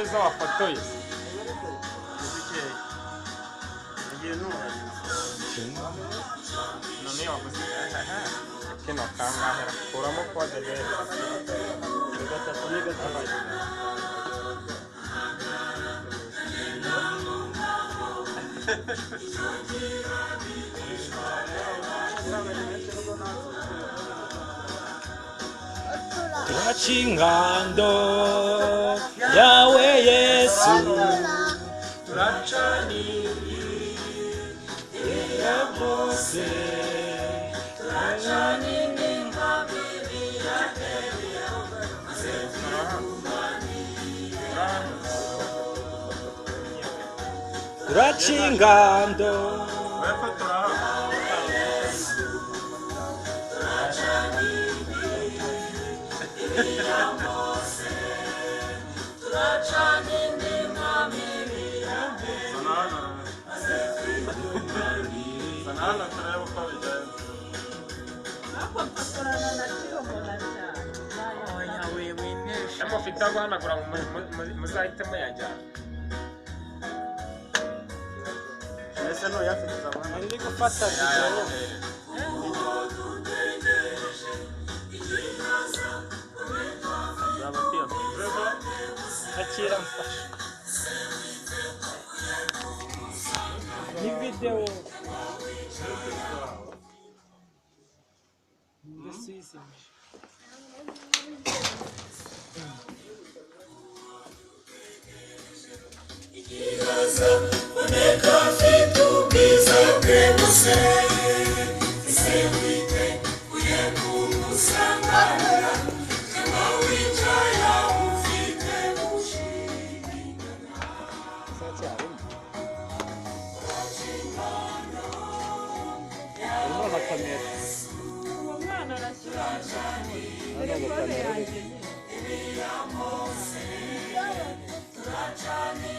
nziza wafotoye none wavuze kino kangahera kuramo kode rero gatatu ni gatatu turachingando yawe Yesu turachani yebose turachani turachingando mufite guhanagura muzahitemo yajyana ese no yafite abantu ndi gufata video akira mfasha ni video ndisize oneka vitu biza kwemuse isewite kuyekusangana kama wita ya ufite kushindana sasa kamera umwana arashyira telefone yanjye turacana